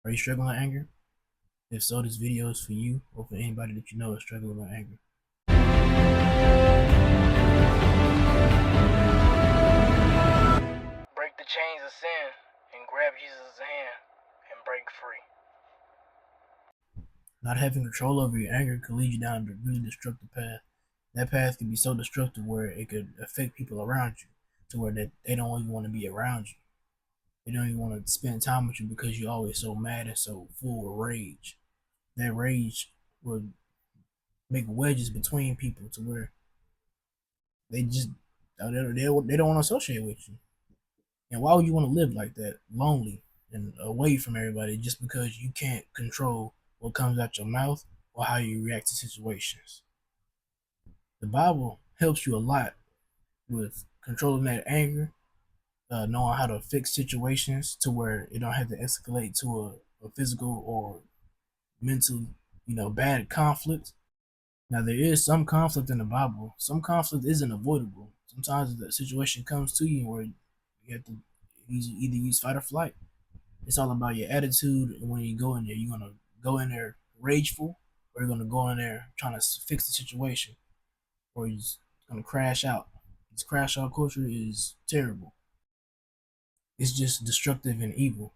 Are you struggling with anger? If so, this video is for you or for anybody that you know is struggling with anger. Break the chains of sin and grab Jesus' hand and break free. Not having control over your anger could lead you down a really destructive path. That path can be so destructive where it could affect people around you to where they don't even want to be around you. They don't even want to spend time with you because you're always so mad and so full of rage. That rage will make wedges between people to where they just they don't want to associate with you. And why would you want to live like that, lonely and away from everybody, just because you can't control what comes out your mouth or how you react to situations? The Bible helps you a lot with controlling that anger, knowing how to fix situations to where it don't have to escalate to a physical or mental, bad conflict. Now there is some conflict in the Bible. Some conflict isn't avoidable. Sometimes the situation comes to you where you have to either use fight or flight. It's all about your attitude. And when you go in there, you're gonna go in there rageful, or you're gonna go in there trying to fix the situation, or you're just gonna crash out. This crash out culture is terrible. It's just destructive and evil.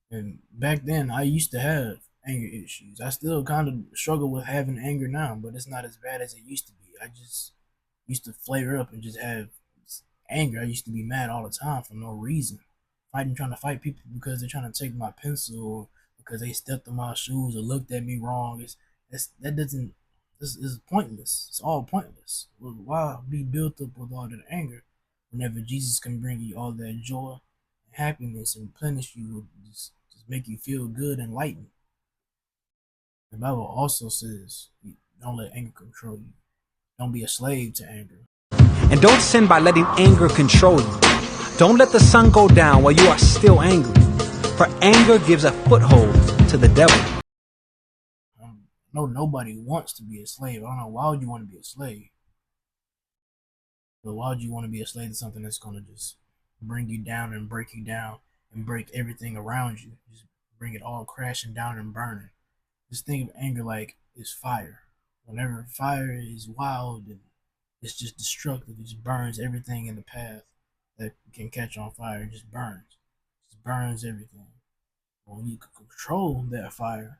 And back then, I used to have anger issues. I still kind of struggle with having anger now, but it's not as bad as it used to be. I just used to flare up and just have anger. I used to be mad all the time for no reason. Trying to fight people because they're trying to take my pencil, or because they stepped on my shoes or looked at me wrong. That doesn't. This is pointless. It's all pointless. Why be built up with all that anger whenever Jesus can bring you all that joy, and happiness, and replenish you with just make you feel good and lighten. The Bible also says, don't let anger control you. Don't be a slave to anger. And don't sin by letting anger control you. Don't let the sun go down while you are still angry, for anger gives a foothold to the devil. No, nobody wants to be a slave. I don't know why would you want to be a slave, but why would you want to be a slave to something that's going to just bring you down and break you down and break everything around you, just bring it all crashing down and burning? Just think of anger like it's fire. Whenever fire is wild and it's just destructive, it just burns everything in the path that can catch on fire. It just burns. It just burns everything. When you can control that fire,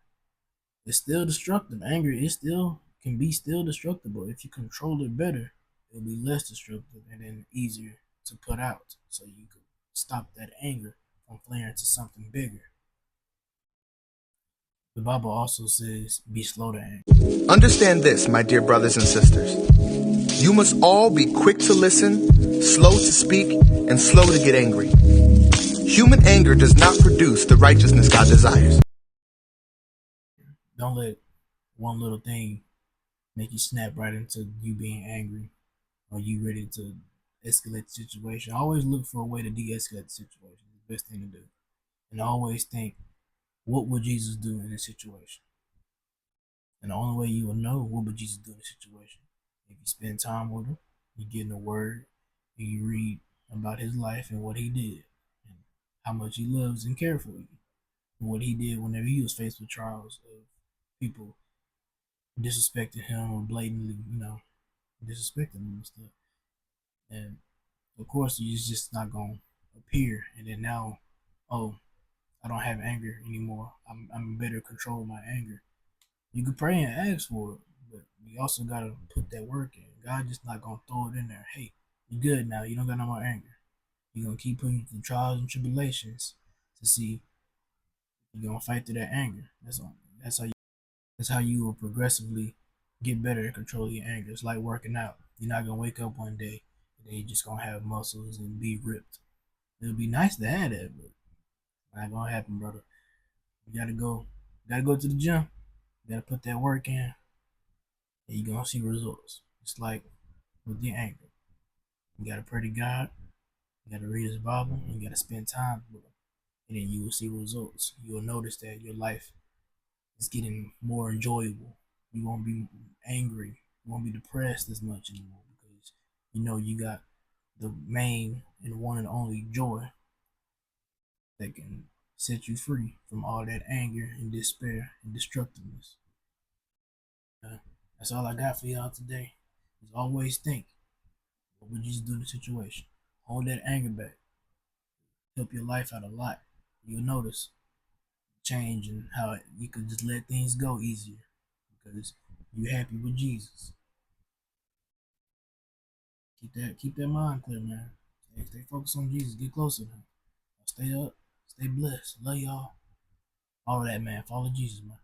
it's still destructive. Anger is still can be still destructible. If you control it better, it'll be less destructive and then easier to put out. So you can stop that anger from flaring to something bigger. The Bible also says, be slow to anger. Understand this, my dear brothers and sisters. You must all be quick to listen, slow to speak, and slow to get angry. Human anger does not produce the righteousness God desires. Don't let one little thing make you snap right into you being angry or you ready to escalate the situation. Always look for a way to de-escalate the situation. It's the best thing to do. And always think, what would Jesus do in this situation? And the only way you will know what would Jesus do in this situation, if you spend time with him, you get in the word, and you read about his life and what he did, and how much he loves and cares for you, and what he did whenever he was faced with trials of people disrespecting him or blatantly, disrespecting him and stuff. And of course, he's just not gonna appear, and then now, oh, I don't have anger anymore. I'm better control my anger. You can pray and ask for it, but you also gotta put that work in. God just not gonna throw it in there. Hey, you good now. You don't got no more anger. You're gonna keep putting you through trials and tribulations to see if you're gonna fight through that anger. That's all. That's how you will progressively get better at controlling your anger. It's like working out. You're not gonna wake up one day and then you're just gonna have muscles and be ripped. It'll be nice to have that, but not gonna happen, brother. You gotta go to the gym. You gotta put that work in, and you're gonna see results. It's like with your anger. You gotta pray to God, you gotta read his Bible, and you gotta spend time with him. And then you will see results. You will notice that your life is getting more enjoyable. You won't be angry. You won't be depressed as much anymore because you know you got the main and one and only joy that can set you free from all that anger and despair and destructiveness. That's all I got for y'all today. Is always think, what would Jesus do in the situation? Hold that anger back. Help your life out a lot. You'll notice change and how you can just let things go easier because you're happy with Jesus. Keep that mind clear, man. Stay focused on Jesus. Get closer to him. Stay up. Stay blessed. Love y'all. All of that, man. Follow Jesus, man.